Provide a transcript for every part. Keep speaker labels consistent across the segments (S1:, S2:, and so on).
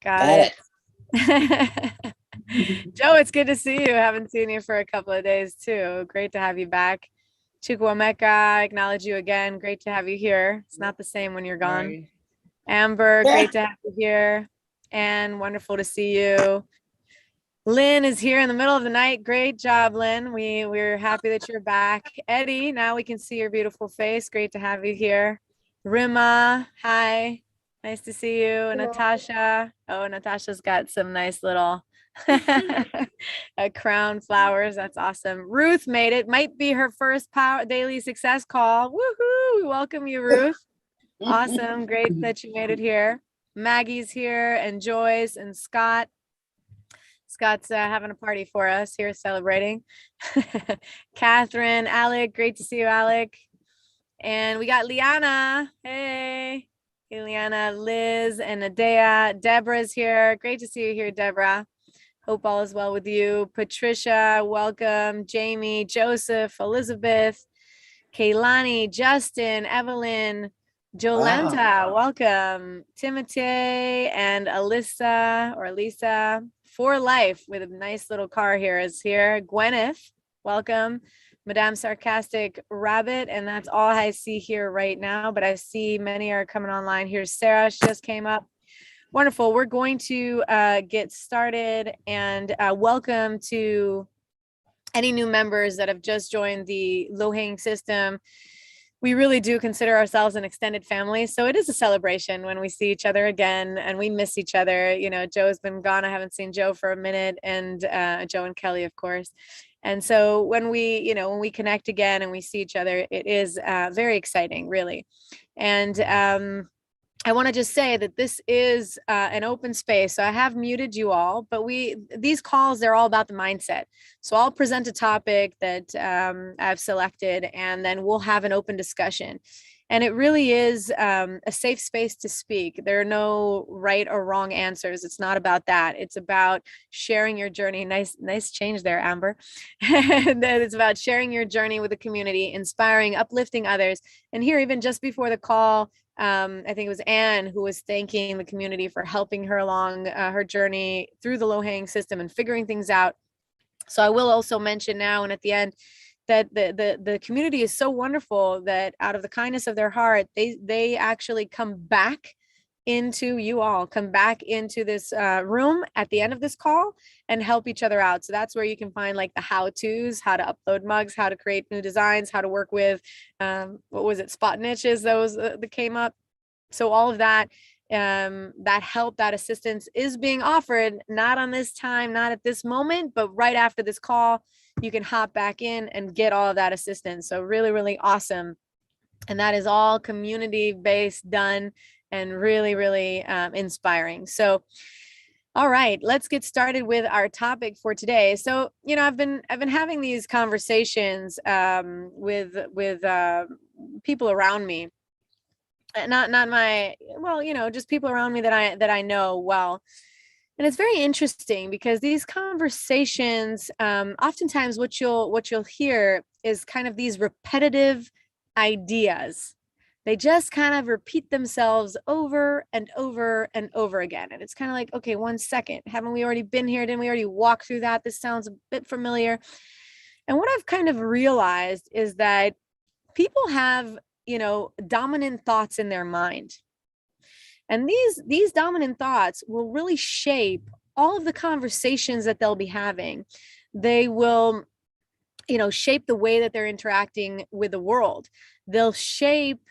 S1: Got it. Joe, it's good to see you. Haven't seen you for a couple of days too. Great to have you back. Chukwuemeka, acknowledge you again. Great to have you here. It's not the same when you're gone.
S2: Sorry.
S1: Amber, great to have you here. And wonderful to see you. Lynn is here in the middle of the night. Great job, Lynn. We're happy that you're back. Eddie, now we can see your beautiful face. Great to have you here. Rima, hi. Nice to see you. And Natasha. Oh, Natasha's got some nice little crown flowers. That's awesome. Ruth made it. Might be her first power daily success call. Woohoo! We welcome you, Ruth. Awesome. Great that you made it here. Maggie's here, and Joyce and Scott. Scott's having a party for us here, celebrating. Catherine, Alec, great to see you, Alec. And we got Liana. Hey, Liana, Liz, and Adea. Deborah's here. Great to see you here, Deborah. Hope all is well with you. Patricia, welcome. Jamie, Joseph, Elizabeth, Kaylani, Justin, Evelyn, Jolenta, welcome. Timothy and Alyssa or Lisa. For Life with a nice little car here is here. Gwyneth, welcome. Madame Sarcastic Rabbit, and that's all I see here right now, but I see many are coming online. Here's Sarah, she just came up. Wonderful. We're going to get started, and welcome to any new members that have just joined the low-hanging system. We really do consider ourselves an extended family. So it is a celebration when we see each other again and we miss each other. You know, Joe's been gone. I haven't seen Joe for a minute, and Joe and Kelly, of course. And so when we connect again and we see each other, it is very exciting, really. And I want to just say that this is an open space. So I have muted you all, but these calls, they're all about the mindset. So I'll present a topic that I've selected, and then we'll have an open discussion. And it really is a safe space to speak. There are no right or wrong answers. It's not about that. It's about sharing your journey. Nice change there, Amber. And it's about sharing your journey with the community, inspiring, uplifting others. And here, even just before the call, I think it was Anne who was thanking the community for helping her along her journey through the low-hanging system and figuring things out. So I will also mention now and at the end that the community is so wonderful that out of the kindness of their heart, they actually come back into this room at the end of this call and help each other out. So that's where you can find like the how-tos, how to upload mugs, how to create new designs, how to work with spot niches, those that came up. So all of that that help, that assistance is being offered, not on this time, not at this moment, but right after this call, you can hop back in and get all of that assistance. So really, really awesome. And that is all community-based, done, and really, really inspiring. So, all right, let's get started with our topic for today. So, you know, I've been having these conversations with people around me, not my, well, you know, just people around me that I know well. And it's very interesting because these conversations, oftentimes what you'll hear is kind of these repetitive ideas. They just kind of repeat themselves over and over and over again. And it's kind of like, okay, 1 second, haven't we already been here? Didn't we already walk through that? This sounds a bit familiar. And what I've kind of realized is that people have, you know, dominant thoughts in their mind. And these dominant thoughts will really shape all of the conversations that they'll be having. They will, you know, shape the way that they're interacting with the world. They'll shape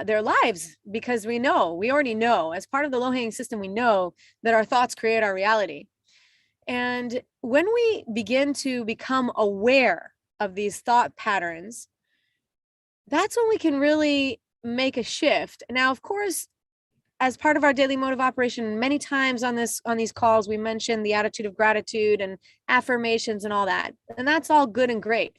S1: their lives, because we already know, as part of the low-hanging system, we know that our thoughts create our reality. And when we begin to become aware of these thought patterns, that's when we can really make a shift. Now, of course, as part of our daily mode of operation, many times on these calls, we mentioned the attitude of gratitude and affirmations and all that. And that's all good and great.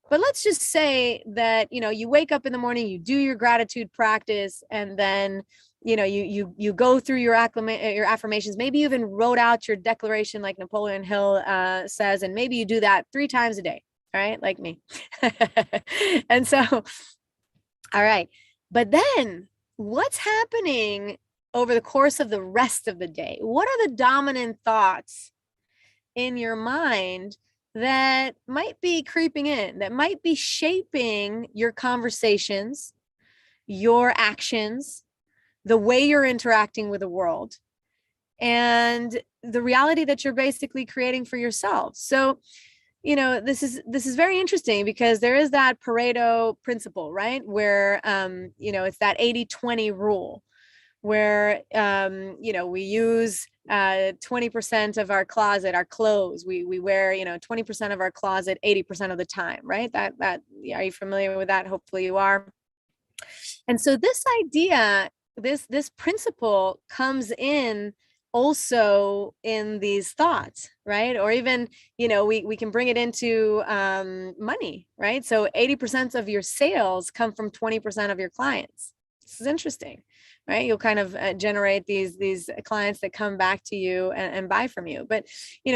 S1: But let's just say that, you know, you wake up in the morning, you do your gratitude practice, and then, you know, you go through your affirmations. Maybe you even wrote out your declaration like Napoleon Hill says, and maybe you do that 3 times a day, all right, like me. And so, all right. But then what's happening over the course of the rest of the day, what are the dominant thoughts in your mind that might be creeping in, that might be shaping your conversations, your actions, the way you're interacting with the world, and the reality that you're basically creating for yourself. So, this is very interesting, because there is that Pareto principle, right? Where, it's that 80-20 rule, where, we use 20% of our closet, our clothes, we wear, 20% of our closet 80% of the time, right? That are you familiar with that? Hopefully you are. And so this idea, this principle comes in also in these thoughts, right? Or even, we can bring it into money, right? So 80% of your sales come from 20% of your clients. This is interesting, right? You'll kind of generate these clients that come back to you and buy from you. But,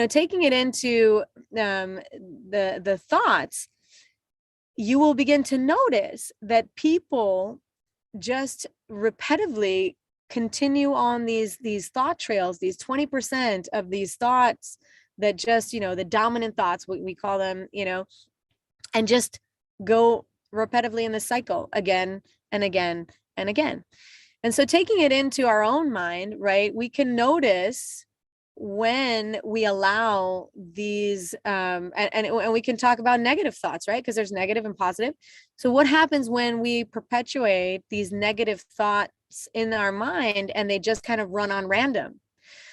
S1: taking it into the thoughts, you will begin to notice that people just repetitively continue on these thought trails, these 20% of these thoughts that just, the dominant thoughts, what we call them, and just go repetitively in the cycle again and again and again. And so taking it into our own mind, right, we can notice when we allow these, and we can talk about negative thoughts, right? Because there's negative and positive. So what happens when we perpetuate these negative thoughts in our mind and they just kind of run on random?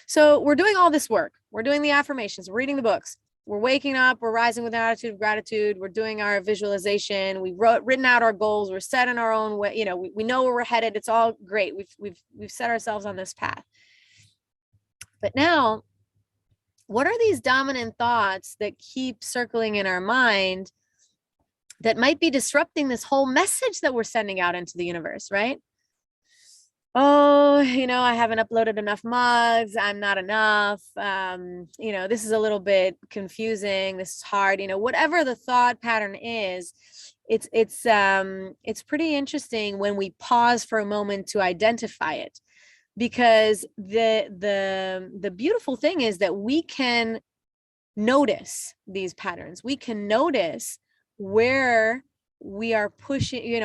S1: So we're doing all this work. We're doing the affirmations, we're reading the books, we're waking up, we're rising with an attitude of gratitude, we're doing our visualization, we've written out our goals, we're set in our own way, we know where we're headed. It's all great. We've set ourselves on this path. But now, what are these dominant thoughts that keep circling in our mind that might be disrupting this whole message that we're sending out into the universe, right? Oh, I haven't uploaded enough mugs. I'm not enough. This is a little bit confusing. This is hard. Whatever the thought pattern is, it's pretty interesting when we pause for a moment to identify it. Because the beautiful thing is that we can notice these patterns. We can notice where we are pushing,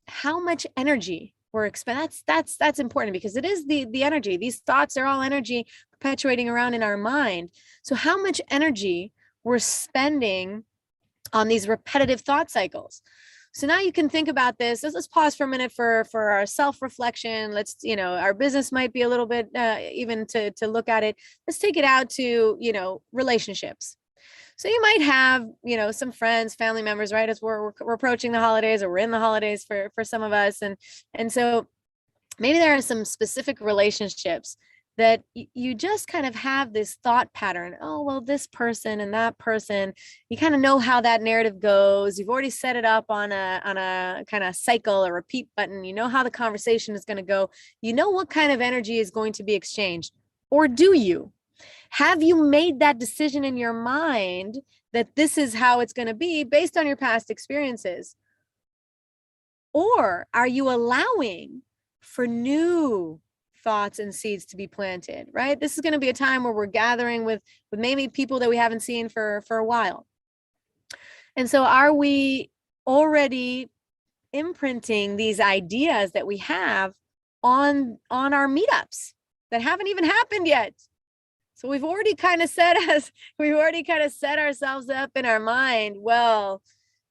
S1: how much energy we're expending. That's important, because it is the energy. These thoughts are all energy perpetuating around in our mind. So how much energy we're spending on these repetitive thought cycles. So now you can think about this. Let's pause for a minute for our self-reflection. Let's, our business might be a little bit even to look at it. Let's take it out to, relationships. So you might have, some friends, family members, right? As we're approaching the holidays, or we're in the holidays for some of us. And so maybe there are some specific relationships that you just kind of have this thought pattern. Oh, well, this person and that person, you kind of know how that narrative goes. You've already set it up on a kind of cycle, a repeat button. You know how the conversation is going to go. You know what kind of energy is going to be exchanged. Or do you? Have you made that decision in your mind that this is how it's going to be based on your past experiences? Or are you allowing for new thoughts and seeds to be planted, right? This is going to be a time where we're gathering with maybe people that we haven't seen for a while. And so are we already imprinting these ideas that we have on our meetups that haven't even happened yet? So we've already kind of set ourselves up in our mind. Well,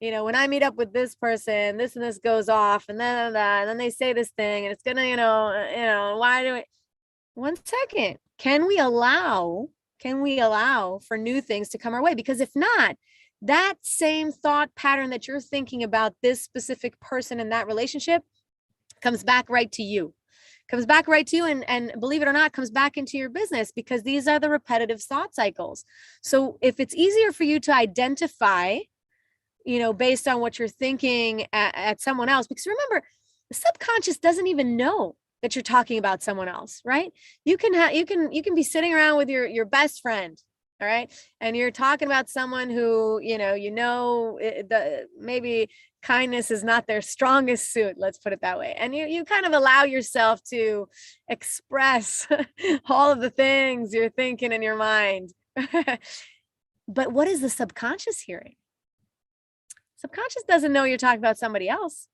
S1: when I meet up with this person, this and this goes off, and then they say this thing, and it's gonna, why do it? One second. Can we allow for new things to come our way? Because if not, that same thought pattern that you're thinking about this specific person in that relationship comes back right to you. And believe it or not, comes back into your business, because these are the repetitive thought cycles. So if it's easier for you to identify, based on what you're thinking at someone else, because remember, the subconscious doesn't even know that you're talking about someone else, right? You can be sitting around with your best friend, all right, and you're talking about someone who maybe kindness is not their strongest suit, let's put it that way. And you kind of allow yourself to express all of the things you're thinking in your mind. But what is the subconscious hearing? Subconscious doesn't know you're talking about somebody else.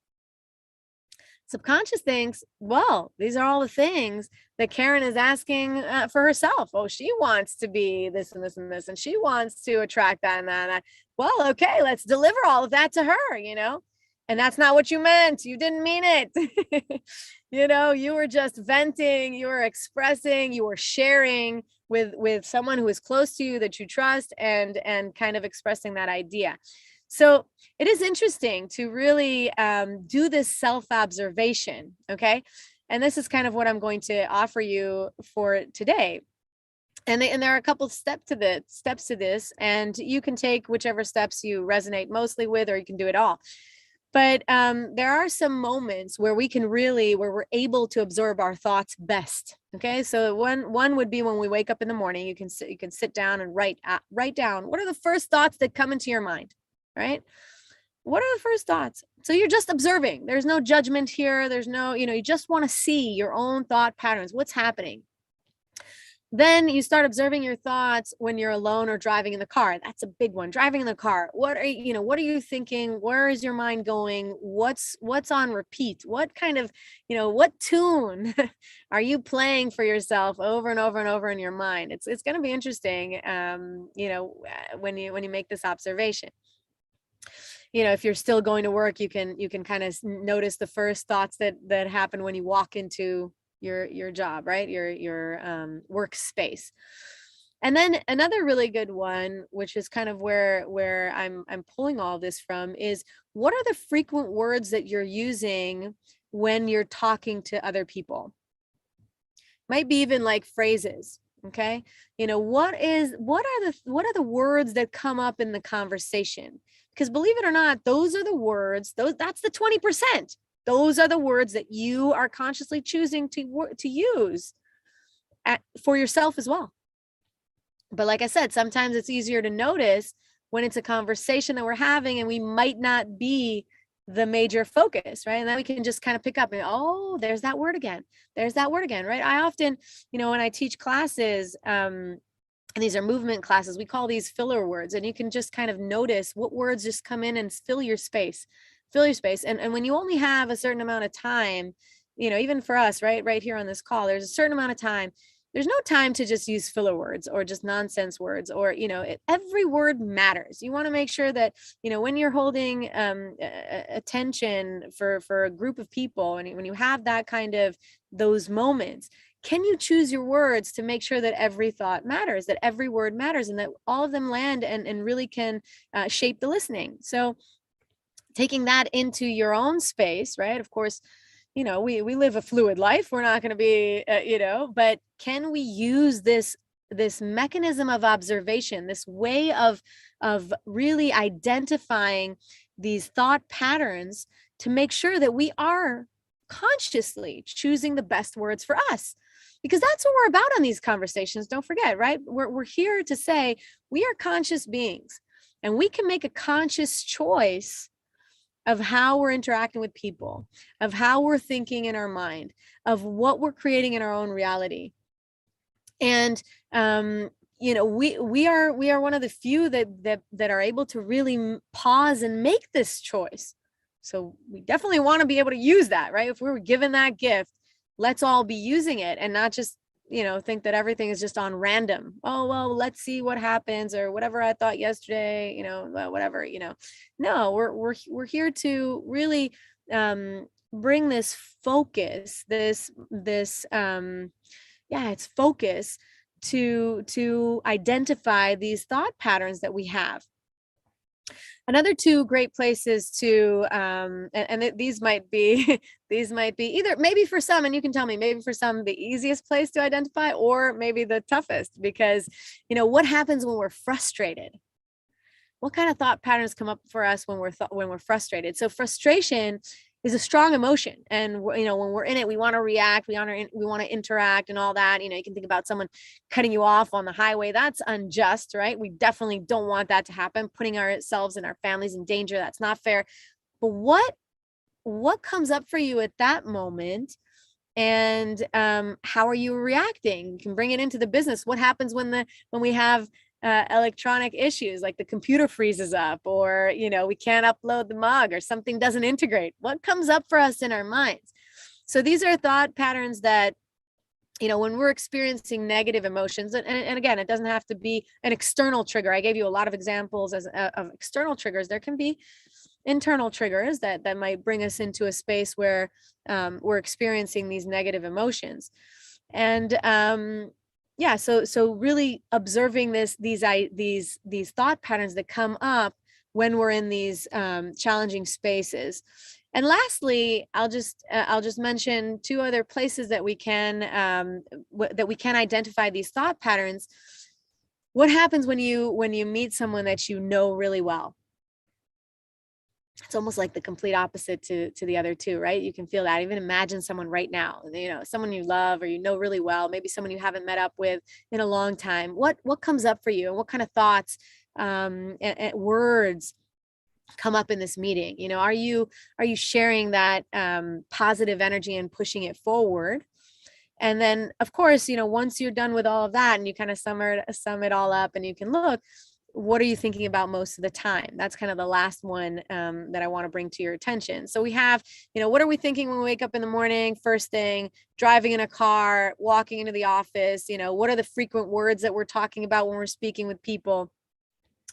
S1: Subconscious thinks, well, these are all the things that Karen is asking for herself. Oh, she wants to be this and this and this, and she wants to attract that and that. And that. Well, okay, let's deliver all of that to her, and that's not what you meant. You didn't mean it. You were just venting, you were expressing, you were sharing with someone who is close to you that you trust, and kind of expressing that idea. So it is interesting to really do this self-observation, okay? And this is kind of what I'm going to offer you for today. And there are a couple steps to this, and you can take whichever steps you resonate mostly with, or you can do it all. But there are some moments where we're able to absorb our thoughts best. Okay, so one would be when we wake up in the morning. You can sit down and write down what are the first thoughts that come into your mind. Right? What are the first thoughts? So you're just observing. There's no judgment here. There's no, you just want to see your own thought patterns. What's happening? Then you start observing your thoughts when you're alone or driving in the car. That's a big one. Driving in the car. What are you thinking? Where is your mind going? What's on repeat? What kind of, what tune are you playing for yourself over and over and over in your mind? It's going to be interesting, when you make this observation. If you're still going to work, you can kind of notice the first thoughts that happen when you walk into your job, right? Your workspace. And then another really good one, which is kind of where I'm pulling all this from, is what are the frequent words that you're using when you're talking to other people? Might be even like phrases. Okay. What are the words that come up in the conversation? Because believe it or not, those are the words, that's the 20%. Those are the words that you are consciously choosing to use for yourself as well. But like I said, sometimes it's easier to notice when it's a conversation that we're having and we might not be the major focus, right? And then we can just kind of pick up and, oh, there's that word again. There's that word again, right? I often, when I teach classes, and these are movement classes, we call these filler words, and you can just kind of notice what words just come in and fill your space. And when you only have a certain amount of time, even for us, right here on this call, there's a certain amount of time. There's no time to just use filler words or just nonsense words, or, every word matters. You want to make sure that, when you're holding attention for a group of people, and when you have that kind of those moments, can you choose your words to make sure that every thought matters, that every word matters, and that all of them land and really can shape the listening? So taking that into your own space, right? Of course, we live a fluid life. We're not going to be, but can we use this mechanism of observation, this way of really identifying these thought patterns to make sure that we are consciously choosing the best words for us? Because that's what we're about on these conversations. Don't forget, right? We're here to say we are conscious beings, and we can make a conscious choice of how we're interacting with people, of how we're thinking in our mind, of what we're creating in our own reality. And we are one of the few that are able to really pause and make this choice. So we definitely want to be able to use that, right? If we were given that gift, let's all be using it and not just, think that everything is just on random. Oh, well, let's see what happens, or whatever I thought yesterday, whatever, no, we're here to really bring this focus, it's focus to identify these thought patterns that we have. Another two great places to, these might be either, maybe for some, and you can tell me, maybe for some, the easiest place to identify, or maybe the toughest, because, what happens when we're frustrated? What kind of thought patterns come up for us when we're frustrated? So frustration is a strong emotion. And, when we're in it, we want to react, we want to interact and all that. You can think about someone cutting you off on the highway. That's unjust, right? We definitely don't want that to happen. Putting ourselves and our families in danger. That's not fair. But what comes up for you at that moment? And how are you reacting? You can bring it into the business. What happens when we have electronic issues, like the computer freezes up, or we can't upload the mug, or something doesn't integrate? What comes up for us in our minds? So these are thought patterns that, when we're experiencing negative emotions, and again, it doesn't have to be an external trigger. I gave you a lot of examples of external triggers. There can be internal triggers that might bring us into a space where we're experiencing these negative emotions. And yeah, so really observing these thought patterns that come up when we're in these challenging spaces. And lastly, I'll just mention two other places that we can identify these thought patterns. What happens when you meet someone that you know really well? It's almost like the complete opposite to the other two, right? You can feel that. Even imagine someone right now, someone you love or really well, maybe someone you haven't met up with in a long time. What comes up for you, and what kind of thoughts and words come up in this meeting? Are you sharing that positive energy and pushing it forward? And then, of course, once you're done with all of that and you kind of sum it all up, and you can look, what are you thinking about most of the time? That's kind of the last one that I want to bring to your attention. So we have, what are we thinking when we wake up in the morning, first thing, driving in a car, walking into the office? What are the frequent words that we're talking about when we're speaking with people?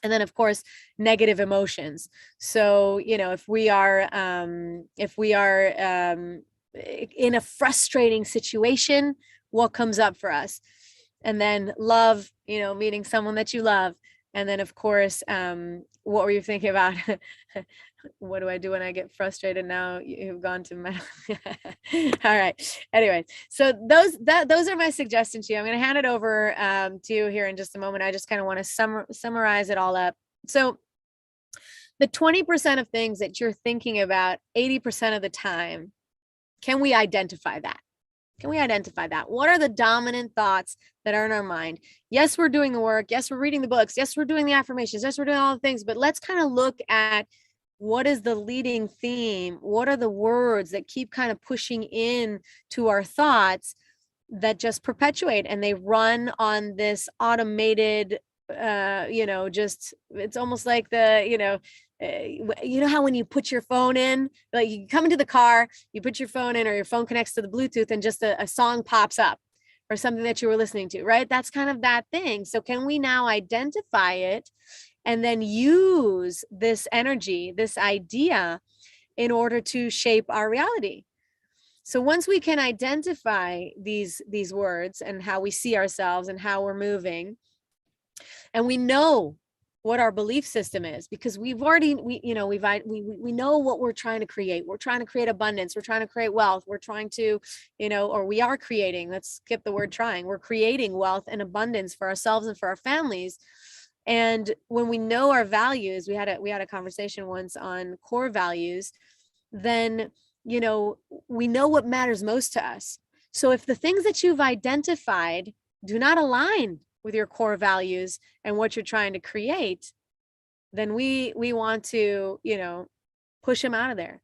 S1: And then, of course, negative emotions. So, if we are in a frustrating situation, what comes up for us? And then love, meeting someone that you love. And then, of course, what were you thinking about? What do I do when I get frustrated? Now you've gone to my all right. Anyway, so those are my suggestions to you. I'm going to hand it over to you here in just a moment. I just kind of want to summarize it all up. So the 20% of things that you're thinking about 80% of the time, can we identify that? Can we identify that? What are the dominant thoughts that are in our mind? Yes, we're doing the work. Yes, we're reading the books. Yes, we're doing the affirmations. Yes, we're doing all the things. But let's kind of look at what is the leading theme? What are the words that keep kind of pushing in to our thoughts that just perpetuate, and they run on this automated, just, it's almost like how when you put your phone in, like you come into the car, you put your phone in, or your phone connects to the Bluetooth, and just a song pops up, or something that you were listening to, right? That's kind of that thing. So can we now identify it and then use this energy, this idea, in order to shape our reality? So once we can identify these words and how we see ourselves and how we're moving, and we know what our belief system is, because we know what we're trying to create. We're trying to create abundance. We're trying to create wealth. We're trying to, or we are creating, let's skip the word trying. We're creating wealth and abundance for ourselves and for our families. And when we know our values, we had a conversation once on core values, then, we know what matters most to us. So if the things that you've identified do not align with your core values and what you're trying to create, then we want to, push them out of there.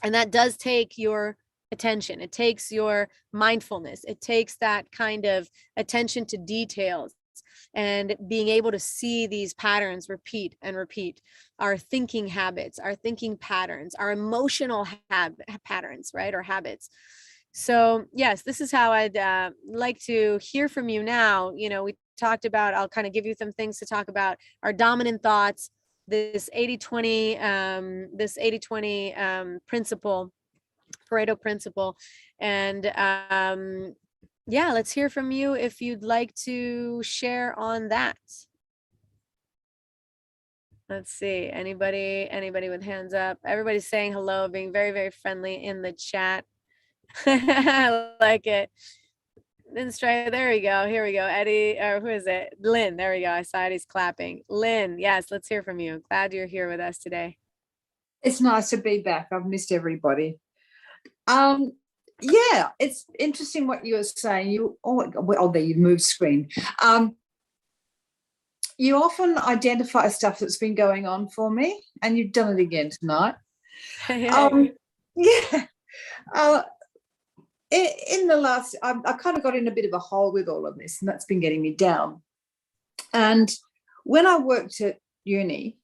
S1: And that does take your attention. It takes your mindfulness. It takes that kind of attention to details, and being able to see these patterns repeat and repeat, our thinking habits, our thinking patterns, our emotional patterns, right? Or habits. So yes, this is how I'd like to hear from you now. We talked about, I'll kind of give you some things to talk about, our dominant thoughts, this 80-20 principle, Pareto Principle. And yeah, let's hear from you if you'd like to share on that. Let's see, anybody with hands up? Everybody's saying hello, being very, very friendly in the chat. I like it. There we go. Here we go. Eddie, or who is it? Lynn. There we go. I saw Eddie's clapping. Lynn, yes, let's hear from you. Glad you're here with us today.
S2: It's nice to be back. I've missed everybody. Yeah, it's interesting what you were saying. You there you moved screen. You often identify stuff that's been going on for me, and you've done it again tonight. Um, yeah. Uh, in the last, I kind of got in a bit of a hole with all of this, and that's been getting me down. And when I worked at uni,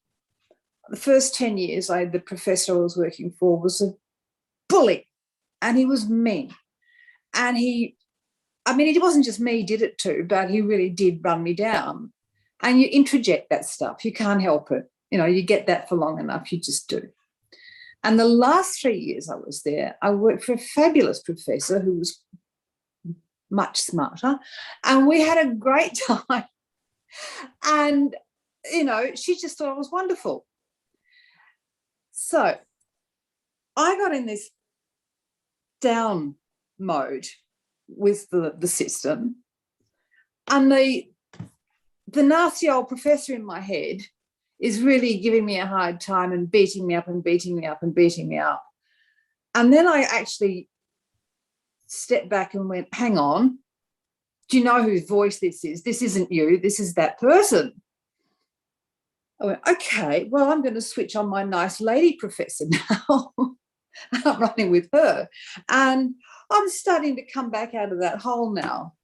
S2: the first 10 years, the professor I was working for was a bully, and he was mean. And it wasn't just me did it too, but he really did run me down. And you introject that stuff. You can't help it. You get that for long enough, you just do. And the last 3 years I was there, I worked for a fabulous professor who was much smarter, and we had a great time. And, she just thought I was wonderful. So I got in this down mode with the system, and the nasty old professor in my head is really giving me a hard time and beating me up and beating me up and beating me up. And then I actually stepped back and went, hang on, do you know whose voice this is? This isn't you, this is that person. I went, okay, well, I'm going to switch on my nice lady professor now. I'm running with her. And I'm starting to come back out of that hole now.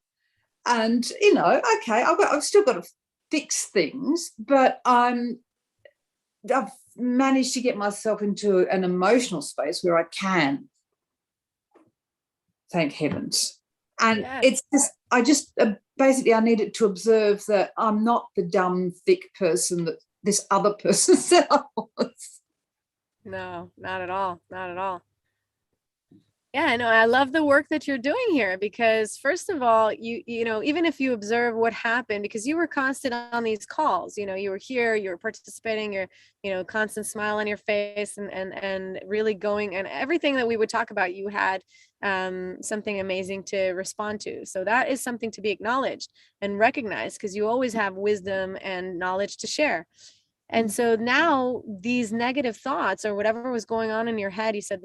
S2: And, okay, I've still got to fix things, but I've managed to get myself into an emotional space where I can. Thank heavens. And it's just, basically I needed to observe that I'm not the dumb, thick person that this other person said I was.
S1: No, not at all. Not at all. Yeah, no, I love the work that you're doing here, because first of all, even if you observe what happened, because you were constant on these calls, you were here, you were participating, you're, constant smile on your face, and really going, and everything that we would talk about, you had something amazing to respond to. So that is something to be acknowledged and recognized, because you always have wisdom and knowledge to share. And so now these negative thoughts or whatever was going on in your head, you said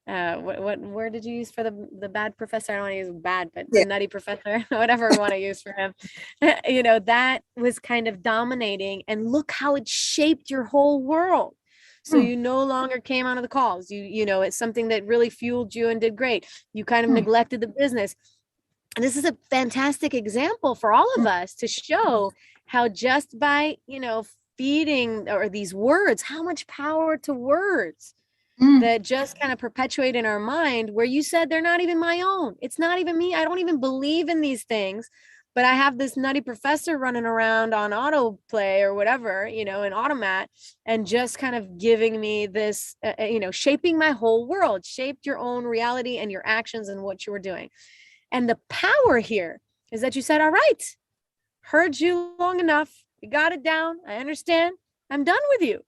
S1: what word did you use for the bad professor? I don't want to use bad, but the nutty professor, whatever we want to use for him, that was kind of dominating, and look how it shaped your whole world. So you no longer came onto the calls. It's something that really fueled you and did great. You kind of neglected the business. And this is a fantastic example for all of us to show how just by, feeding or these words, how much power to words that just kind of perpetuate in our mind, where you said they're not even my own. It's not even me. I don't even believe in these things, but I have this nutty professor running around on autoplay or whatever, an automat, and just kind of giving me this, shaping my whole world, shaped your own reality and your actions and what you were doing. And the power here is that you said, all right, heard you long enough. You got it down. I understand. I'm done with you.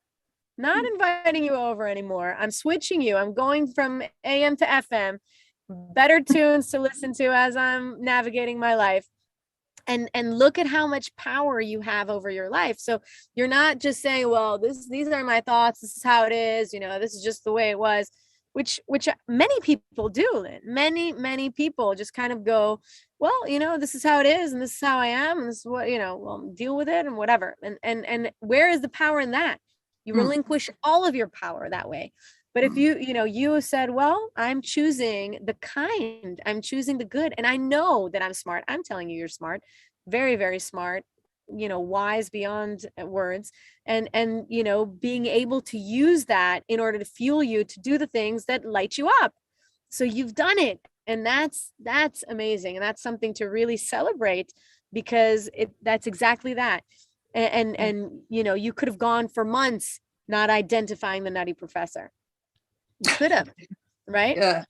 S1: Not inviting you over anymore. I'm switching you. I'm going from AM to FM, better tunes to listen to as I'm navigating my life. And look at how much power you have over your life. So you're not just saying, well, these are my thoughts. This is how it is. This is just the way it was. Which many people do, Lynn. Many people just kind of go, well, this is how it is, and this is how I am, and this is what, well, deal with it and whatever. And where is the power in that? You relinquish all of your power that way. But if you said, well, I'm choosing the kind, I'm choosing the good, and I know that I'm smart. I'm telling you, you're smart, very, very smart, wise beyond words, and being able to use that in order to fuel you to do the things that light you up. So you've done it, and that's amazing, and that's something to really celebrate, because that's exactly that. And you could have gone for months not identifying the nutty professor. You could have, right?
S2: Yeah.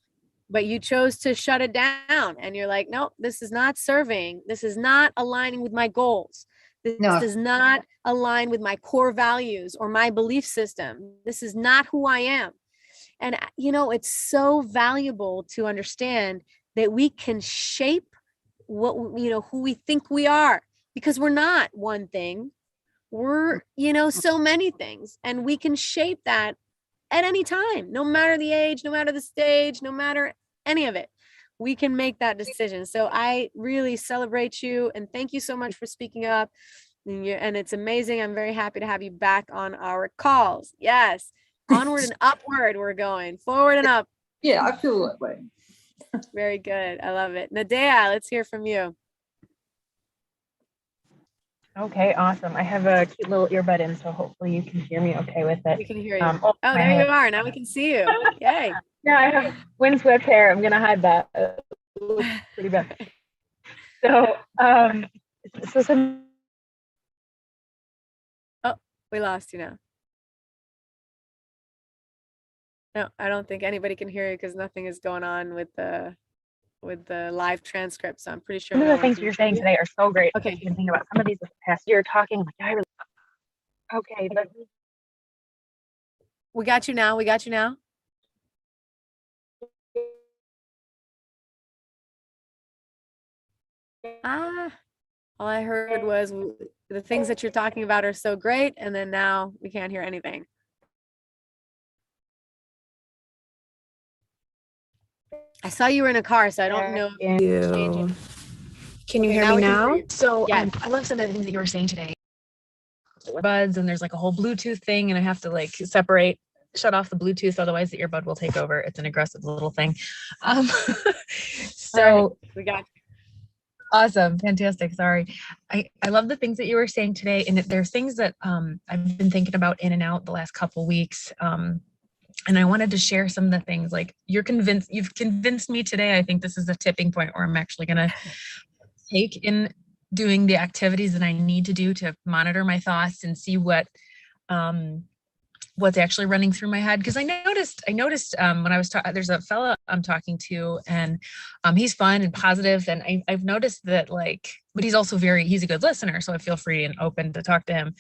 S1: But you chose to shut it down, and you're like, no, this is not serving. This is not aligning with my goals. This does not align with my core values or my belief system. This is not who I am. And, it's so valuable to understand that we can shape what, who we think we are, because we're not one thing. We're, so many things, and we can shape that at any time, no matter the age, no matter the stage, no matter any of it. We can make that decision. So I really celebrate you, and thank you so much for speaking up. And it's amazing. I'm very happy to have you back on our calls. Yes. Onward and upward we're going. Forward and up.
S2: Yeah, I feel that way.
S1: Very good. I love it. Nadea, let's hear from you.
S3: Okay, awesome. I have a cute little earbud in, so hopefully you can hear me okay with it.
S1: We can hear you.
S3: Oh,
S1: There you are. Now we can see you. Yay.
S3: Yeah, I have windswept hair. I'm gonna hide that. It looks pretty bad. So, some.
S1: Oh, we lost you now. No, I don't think anybody can hear you because nothing is going on with the live transcript. So I'm pretty sure.
S3: Some of the things you're saying today are so great.
S1: Okay.
S3: I've been thinking about some of these this past year, talking like I really. Okay, but
S1: We got you now. We got you now. All I heard was the things that you're talking about are so great, and then now we can't hear anything. I saw you were in a car, so I don't know.
S4: You. Can you
S1: Okay,
S4: hear
S1: now
S4: me
S1: we can
S4: now?
S1: hear you.
S4: So
S1: Yes.
S4: I love some of the things that you were saying today. Buds, and there's like a whole Bluetooth thing, and I have to like shut off the Bluetooth, otherwise the earbud will take over. It's an aggressive little thing. So
S1: All right, we got you.
S4: awesome, fantastic. Sorry, I love the things that you were saying today, and there's things that I've been thinking about in and out the last couple weeks. And I wanted to share some of the things like you've convinced me today. I think this is a tipping point where I'm actually going to take in doing the activities that I need to do to monitor my thoughts and see what's actually running through my head. Because I noticed when I was there's a fella I'm talking to, and he's fun and positive, and I've noticed that but he's also he's a good listener, so I feel free and open to talk to him,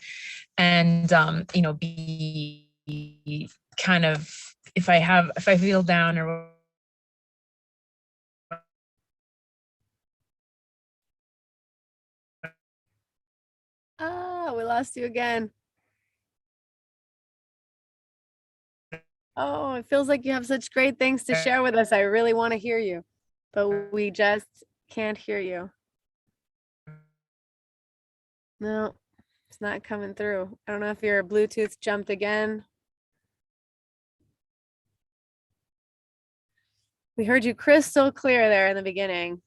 S4: and be kind of if I feel down or
S1: We lost you again. Oh, it feels like you have such great things to share with us. I really want to hear you, but we just can't hear you. No, it's not coming through. I don't know if your Bluetooth jumped again. We heard you crystal clear there in the beginning.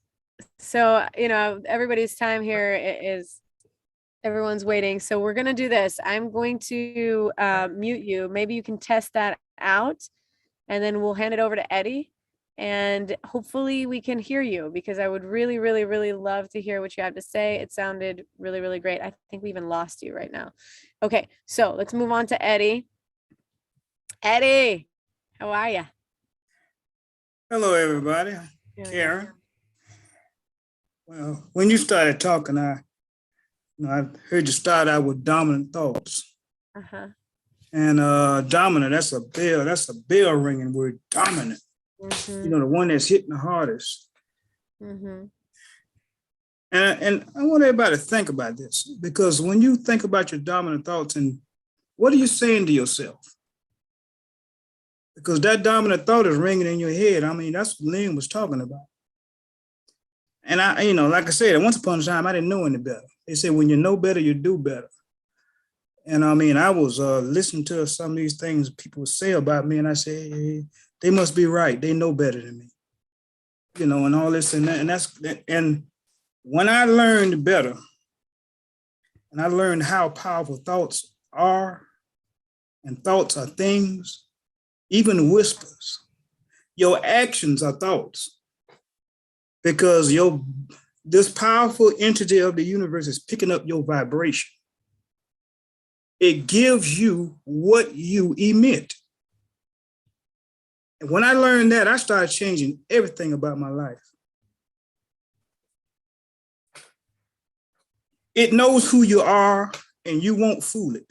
S1: So, everybody's time here is everyone's waiting. So we're going to do this. I'm going to mute you. Maybe you can test that out, and then we'll hand it over to Eddie, and hopefully we can hear you, because I would really, really, really love to hear what you have to say. It sounded really, really great. I think we even lost you right now. Okay, so let's move on to Eddie. Eddie, how are you?
S5: Hello, everybody. Karen. Well, when you started talking, I heard you start out with dominant thoughts.
S1: Uh-huh.
S5: And dominant, that's a bell ringing word, dominant.
S1: Mm-hmm.
S5: The one that's hitting the hardest.
S1: Mm-hmm.
S5: And I want everybody to think about this, because when you think about your dominant thoughts, and what are you saying to yourself? Because that dominant thought is ringing in your head. I mean, that's what Lynn was talking about. And like I said, once upon a time, I didn't know any better. They said, when you know better, you do better. And I mean, I was listening to some of these things people say about me, and I said, hey, they must be right. They know better than me, and all this and that. And when I learned better, and I learned how powerful thoughts are, and thoughts are things, even whispers, your actions are thoughts, because this powerful entity of the universe is picking up your vibration. It gives you what you emit. And when I learned that, I started changing everything about my life. It knows who you are, and you won't fool it.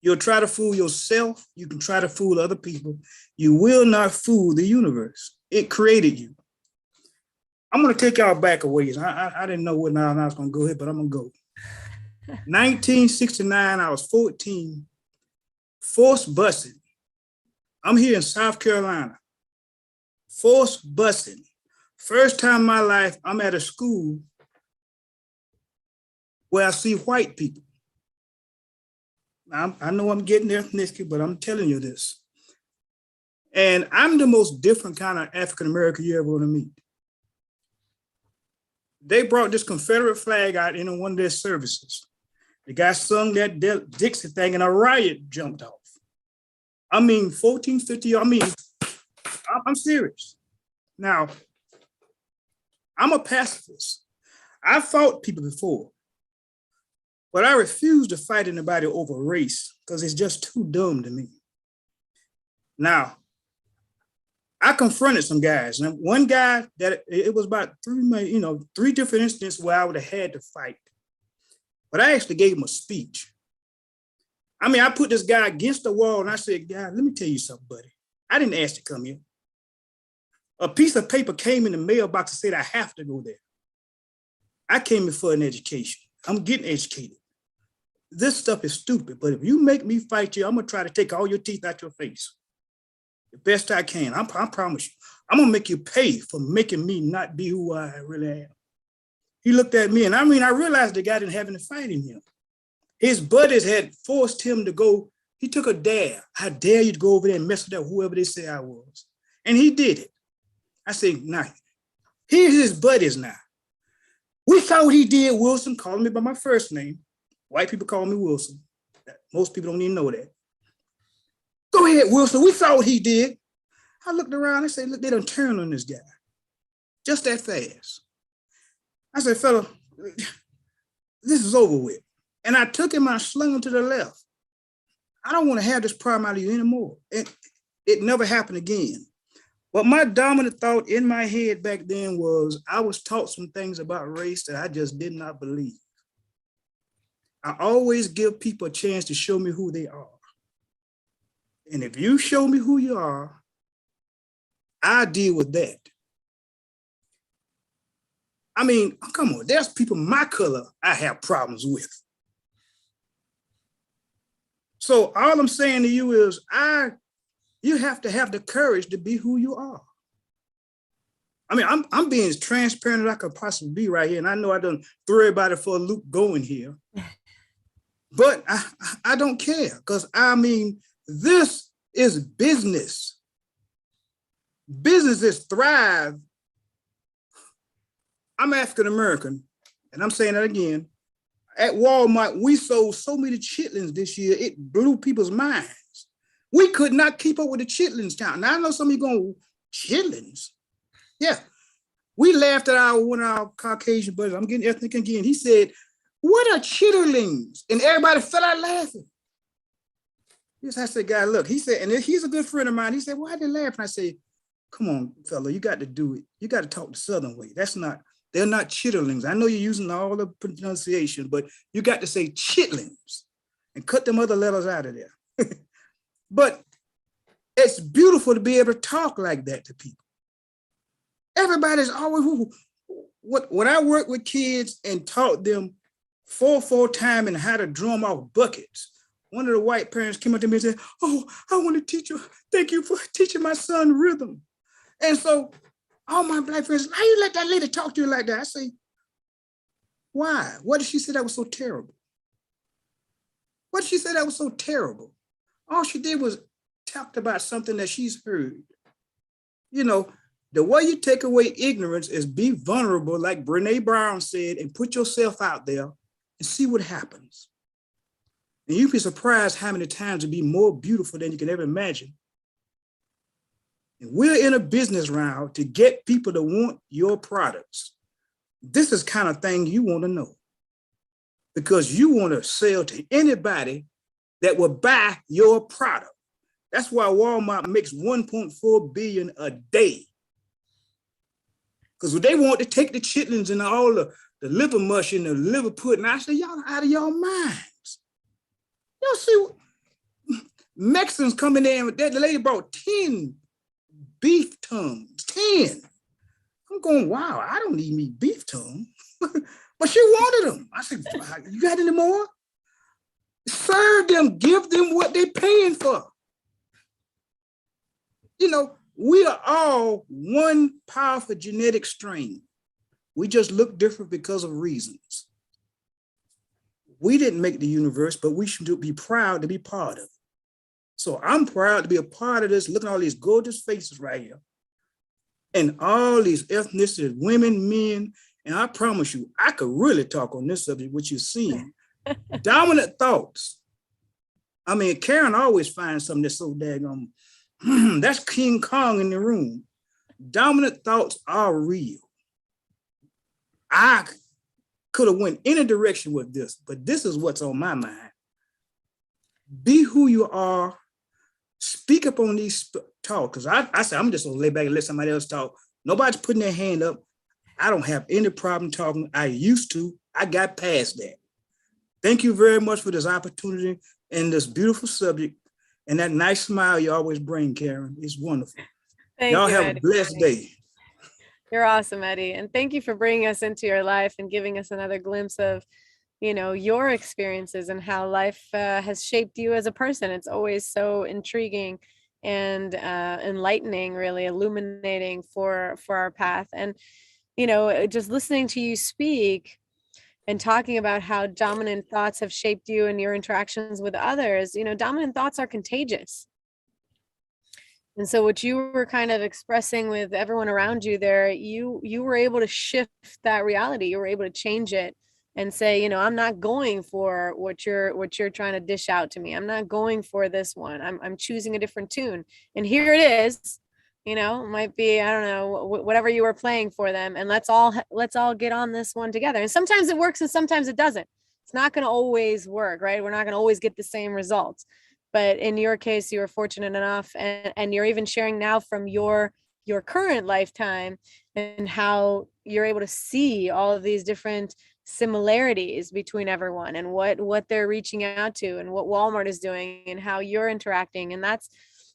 S5: You'll try to fool yourself. You can try to fool other people. You will not fool the universe. It created you. I'm going to take y'all back a ways. I didn't know what now I was going to go here, but I'm going to go. 1969, I was 14, forced busing. I'm here in South Carolina, forced busing. First time in my life, I'm at a school where I see white people. I know I'm getting there, Nicky, but I'm telling you this. And I'm the most different kind of African-American you ever want to meet. They brought this Confederate flag out in one of their services. The guy sung that Dixie thing and a riot jumped off. I mean, 1450, I'm serious. Now, I'm a pacifist. I fought people before, but I refuse to fight anybody over race because it's just too dumb to me. Now, I confronted some guys, and one guy that it was about three different instances where I would have had to fight, but I actually gave him a speech. I mean, I put this guy against the wall and I said, "God, let me tell you something, buddy. I didn't ask to come here. A piece of paper came in the mailbox and said I have to go there. I came in for an education. I'm getting educated. This stuff is stupid, but if you make me fight you, I'm gonna try to take all your teeth out your face. The best I can. I promise you. I'm gonna make you pay for making me not be who I really am." He looked at me and I realized the guy didn't have any fight in him. His buddies had forced him to go. He took a dare. I dare you to go over there and mess with whoever they say I was. And he did it. I said, now, here's his buddies now. We saw what he did, Wilson, calling me by my first name. White people call me Wilson. Most people don't even know that. Go ahead, Wilson. We saw what he did. I looked around and said, look, they done turned on this guy. Just that fast. I said, fella, this is over with. And I took him and I slung him to the left. I don't want to have this problem out of you anymore. It never happened again. But my dominant thought in my head back then was I was taught some things about race that I just did not believe. I always give people a chance to show me who they are. And if you show me who you are, I deal with that. I mean, come on, there's people my color I have problems with. So all I'm saying to you is you have to have the courage to be who you are. I mean, I'm being as transparent as I could possibly be right here. And I know I done threw everybody for a loop going here, but I don't care because I mean, this is business. Businesses thrive. I'm African-American, and I'm saying that again. At Walmart, we sold so many chitlins this year, it blew people's minds. We could not keep up with the chitlins count. Now I know some of you going, chitlins? Yeah. We laughed at one of our Caucasian buddies. I'm getting ethnic again. He said, what are chitterlings? And everybody fell out laughing. Yes, I said, guy, look, he said, and he's a good friend of mine. He said, why are they laughing? I say, come on, fella, you got to do it. You got to talk the Southern way. They're not chitterlings. I know you're using all the pronunciation, but you got to say chitlins and cut them other letters out of there. But it's beautiful to be able to talk like that to people. Everybody's always, when I work with kids and taught them 4/4 time and how to drum off buckets, one of the white parents came up to me and said, oh, I want to teach you. Thank you for teaching my son rhythm. And so all my black friends, how you let that lady talk to you like that? I say, why? What did she say that was so terrible? What did she say that was so terrible? All she did was talked about something that she's heard. You know, the way you take away ignorance is be vulnerable, like Brene Brown said, and put yourself out there and see what happens. And you'd be surprised how many times it'd be more beautiful than you can ever imagine. And we're in a business round to get people to want your products. This is kind of thing you want to know because you want to sell to anybody that will buy your product. That's why Walmart makes 1.4 billion a day. Because they want to take the chitlins and all the liver mush and the liver pudding. I say, y'all out of your minds. Y'all see, Mexicans coming in, the lady brought 10 beef tongues, 10. I'm going, wow, I don't need me beef tongue. But she wanted them. I said, you got any more? Serve them, give them what they're paying for. You know, we are all one powerful genetic strain. We just look different because of reasons. We didn't make the universe, but we should be proud to be part of it. So I'm proud to be a part of this. Look at all these gorgeous faces right here. And all these ethnicities, women, men. And I promise you, I could really talk on this subject, what you're seeing. Dominant thoughts. I mean, Karen always finds something that's so daggone, that's King Kong in the room. Dominant thoughts are real. I could have went any direction with this, but this is what's on my mind. Be who you are. Speak up on these talk. Because I said, I'm just gonna lay back and let somebody else talk. Nobody's putting their hand up. I don't have any problem talking. I used to. I got past that. Thank you very much for this opportunity and this beautiful subject and that nice smile you always bring, Karen. It's wonderful.
S1: Thank
S5: Y'all
S1: you,
S5: have
S1: Eddie.
S5: a blessed day.
S1: You're awesome, Eddie. And thank you for bringing us into your life and giving us another glimpse of, you know, your experiences and how life has shaped you as a person. It's always so intriguing and enlightening, really illuminating for our path. And, you know, just listening to you speak and talking about how dominant thoughts have shaped you and your interactions with others, you know, dominant thoughts are contagious. And so what you were kind of expressing with everyone around you there, you were able to shift that reality. You were able to change it and say, you know, I'm not going for what you're trying to dish out to me. I'm not going for this one. I'm choosing a different tune. And here it is. You know, it might be, I don't know, whatever you were playing for them. And let's all get on this one together. And sometimes it works and sometimes it doesn't. It's not going to always work, right? We're not going to always get the same results. But in your case, you were fortunate enough, and you're even sharing now from your current lifetime and how you're able to see all of these different similarities between everyone and what they're reaching out to and what Walmart is doing and how you're interacting. And that's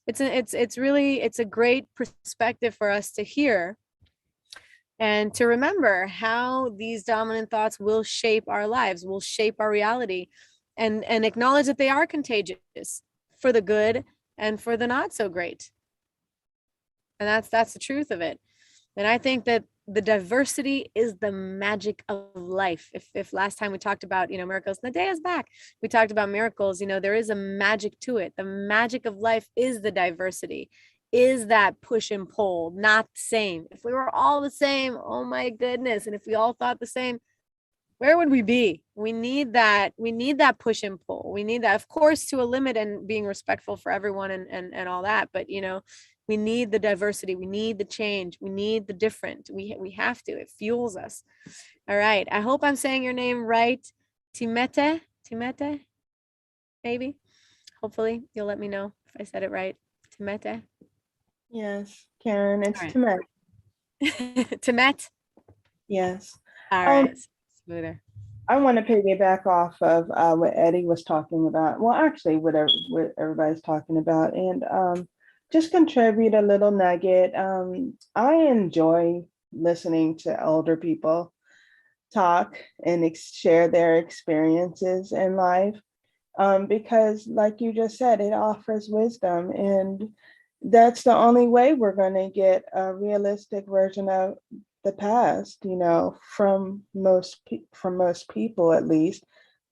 S1: it's really a great perspective for us to hear and to remember how these dominant thoughts will shape our lives, will shape our reality, and acknowledge that they are contagious for the good and for the not so great. And that's the truth of it. And I think that the diversity is the magic of life. If last time we talked about, you know, miracles, the day is back. We talked about miracles, you know, there is a magic to it. The magic of life is the diversity, is that push and pull, not the same. If we were all the same, oh my goodness. And if we all thought the same, where would we be? We need that push and pull. We need that, of course, to a limit and being respectful for everyone and all that. But, you know, we need the diversity. We need the change. We need the different. We have to. It fuels us. All right. I hope I'm saying your name right. Timete, maybe. Hopefully you'll let me know if I said it right. Timete.
S6: Yes, Karen, it's
S1: All right.
S6: Temet.
S1: Timet.
S6: Yes.
S1: All right. Smoother.
S6: I want to piggyback off of what Eddie was talking about. Well, actually, what everybody's talking about, and just contribute a little nugget. I enjoy listening to older people talk and share their experiences in life because, like you just said, it offers wisdom, and that's the only way we're going to get a realistic version of the past, you know, from most people, at least.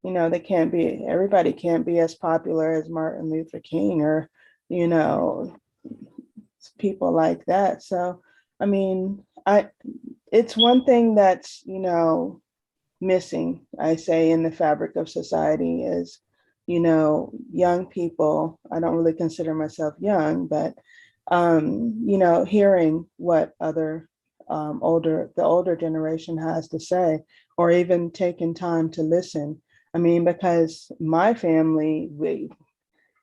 S6: You know, everybody can't be as popular as Martin Luther King or, you know, people like that. So, I mean, it's one thing that's, you know, missing, I say, in the fabric of society is, you know, young people. I don't really consider myself young, but, you know, hearing what the older generation has to say, or even taking time to listen. I mean, because my family,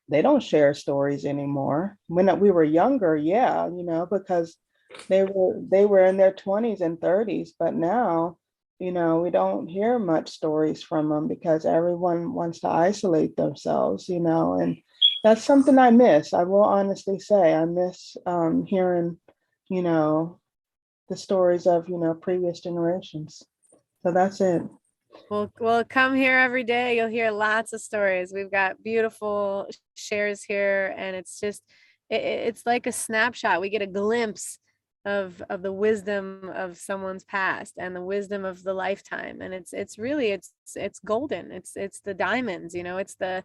S6: they don't share stories anymore. When we were younger, yeah, you know, because they were in their 20s and 30s, but now, you know, we don't hear much stories from them because everyone wants to isolate themselves, you know, and that's something I miss. I will honestly say I miss hearing, you know, the stories of, you know, previous generations. So that's it.
S1: Well, come here every day. You'll hear lots of stories. We've got beautiful shares here, and it's just, it's like a snapshot. We get a glimpse of the wisdom of someone's past and the wisdom of the lifetime. And it's really it's golden. It's the diamonds, you know, it's the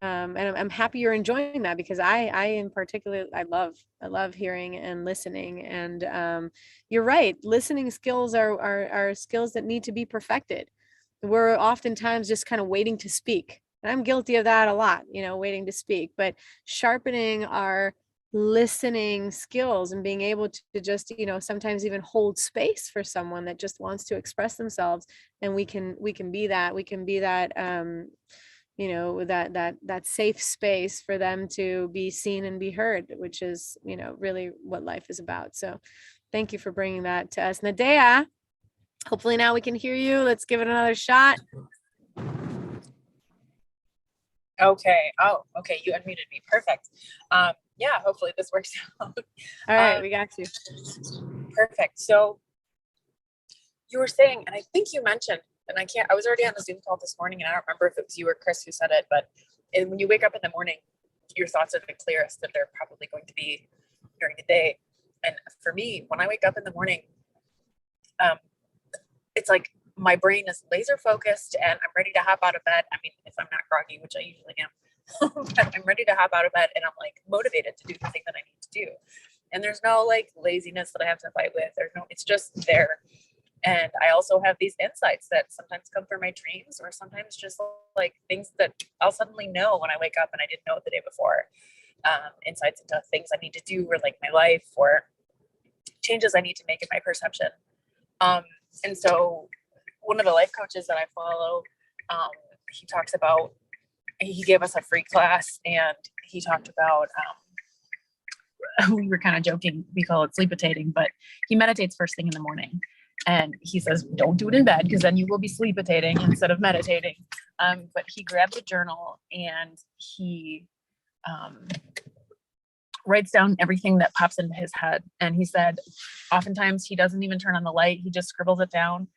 S1: and I'm happy you're enjoying that, because I in particular, I love hearing and listening. And you're right, listening skills are skills that need to be perfected. We're oftentimes just kind of waiting to speak. And I'm guilty of that a lot, you know, waiting to speak, but sharpening our listening skills and being able to just, you know, sometimes even hold space for someone that just wants to express themselves. And we can be that, you know, that safe space for them to be seen and be heard, which is, you know, really what life is about. So thank you for bringing that to us. Nadea, hopefully now we can hear you. Let's give it another shot.
S4: Okay. Oh, okay. You unmuted me. Perfect. Yeah, hopefully this works out.
S1: All right, we got you.
S4: Perfect. So you were saying, and I think you mentioned, and I was already on the Zoom call this morning, and I don't remember if it was you or Chris who said it, but when you wake up in the morning, your thoughts are the clearest that they're probably going to be during the day. And for me, when I wake up in the morning, it's like my brain is laser focused and I'm ready to hop out of bed. I mean, if I'm not groggy, which I usually am, but I'm ready to hop out of bed and I'm like motivated to do the thing that I need to do. And there's no like laziness that I have to fight with. It's just there. And I also have these insights that sometimes come from my dreams, or sometimes just like things that I'll suddenly know when I wake up and I didn't know it the day before. Insights into things I need to do, or like my life, or changes I need to make in my perception. And so one of the life coaches that I follow, he talks about, he gave us a free class, and he talked about, we were kind of joking, we call it sleepitating, but he meditates first thing in the morning. And he says, don't do it in bed, because then you will be sleepitating instead of meditating. But he grabbed a journal and he writes down everything that pops into his head. And he said, oftentimes he doesn't even turn on the light. He just scribbles it down.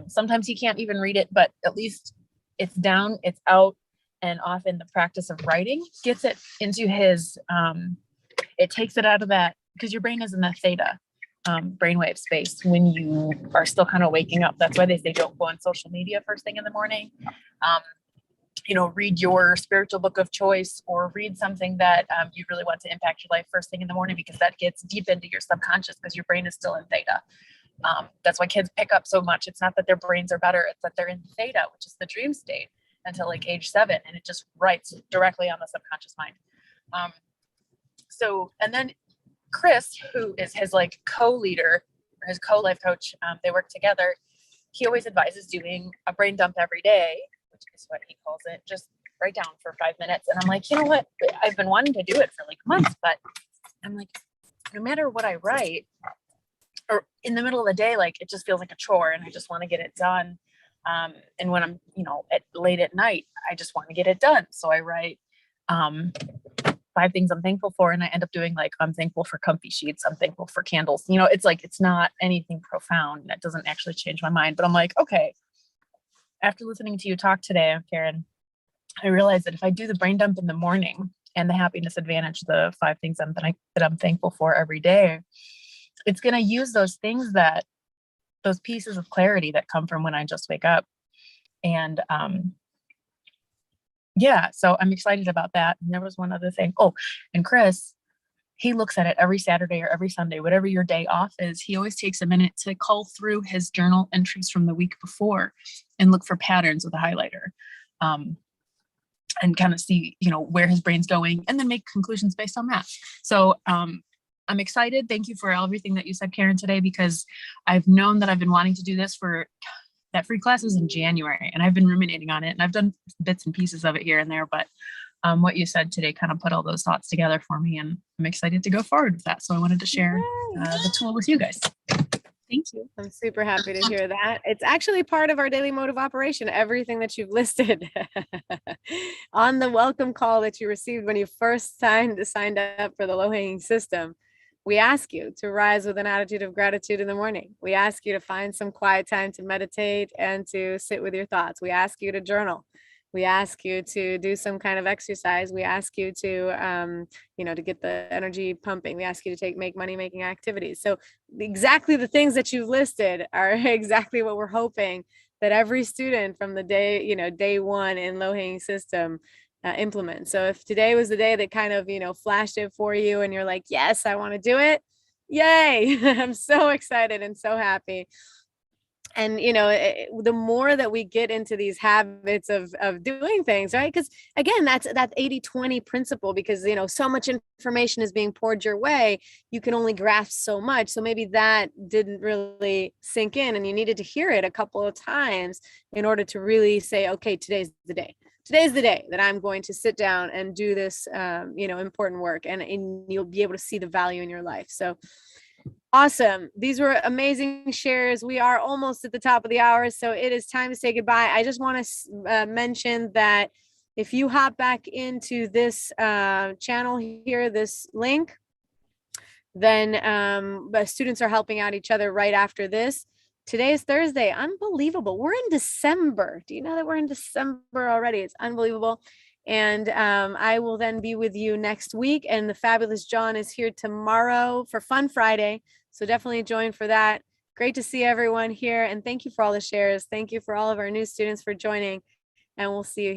S4: Sometimes he can't even read it, but at least it's down, it's out. And often the practice of writing gets it into his, it takes it out of that, because your brain is in the theta brainwave space when you are still kind of waking up. That's why they say don't go on social media first thing in the morning. You know, read your spiritual book of choice, or read something that you really want to impact your life first thing in the morning, because that gets deep into your subconscious, because your brain is still in theta. That's why kids pick up so much. It's not that their brains are better, it's that they're in theta, which is the dream state, until like age 7, and it just writes directly on the subconscious mind. And then Chris, who is his like co-leader, or his co-life coach, they work together. He always advises doing a brain dump every day, which is what he calls it. Just write down for 5 minutes. And I'm like, you know what? I've been wanting to do it for like months, but I'm like, no matter what I write, or in the middle of the day, like it just feels like a chore, and I just want to get it done. And when I'm, you know, late at night, I just want to get it done. So I write 5 things I'm thankful for, and I end up doing like, I'm thankful for comfy sheets, I'm thankful for candles. You know, it's like, it's not anything profound. That doesn't actually change my mind. But I'm like, okay, after listening to you talk today, Karen, I realized that if I do the brain dump in the morning and the happiness advantage, the 5 things that I'm thankful for every day, it's going to use those things, that those pieces of clarity that come from when I just wake up. And yeah, so I'm excited about that. And there was one other thing. Oh, and Chris, he looks at it every Saturday or every Sunday, whatever your day off is. He always takes a minute to cull through his journal entries from the week before and look for patterns with a highlighter, and kind of see, you know, where his brain's going, and then make conclusions based on that. So I'm excited. Thank you for everything that you said, Karen, today, because I've known that I've been wanting to do this for that free class was in January, and I've been ruminating on it, and I've done bits and pieces of it here and there, but what you said today kind of put all those thoughts together for me, and I'm excited to go forward with that. So I wanted to share the tool with you guys. Thank you.
S1: I'm super happy to hear that. It's actually part of our daily mode of operation, everything that you've listed on the welcome call that you received when you first signed up for the low-hanging system. We ask you to rise with an attitude of gratitude in the morning. We ask you to find some quiet time to meditate and to sit with your thoughts. We ask you to journal. We ask you to do some kind of exercise. We ask you to, to get the energy pumping. We ask you to make money making activities. So exactly the things that you've listed are exactly what we're hoping that every student from the day one in low hanging system implement. So if today was the day that kind of, flashed it for you and you're like, yes, I want to do it. Yay. I'm so excited and so happy. And the more that we get into these habits of doing things, right? Because again, that's that 80-20 principle, because so much information is being poured your way, you can only grasp so much. So maybe that didn't really sink in, and you needed to hear it a couple of times in order to really say, okay, today's the day that I'm going to sit down and do this important work, and you'll be able to see the value in your life. So awesome. These were amazing shares. We are almost at the top of the hour, so it is time to say goodbye. I just want to mention that if you hop back into this channel here, this link, then the students are helping out each other right after this. Today is Thursday. Unbelievable. We're in December. Do you know that we're in December already? It's unbelievable. And I will then be with you next week. And the fabulous John is here tomorrow for Fun Friday. So definitely join for that. Great to see everyone here. And thank you for all the shares. Thank you for all of our new students for joining. And we'll see you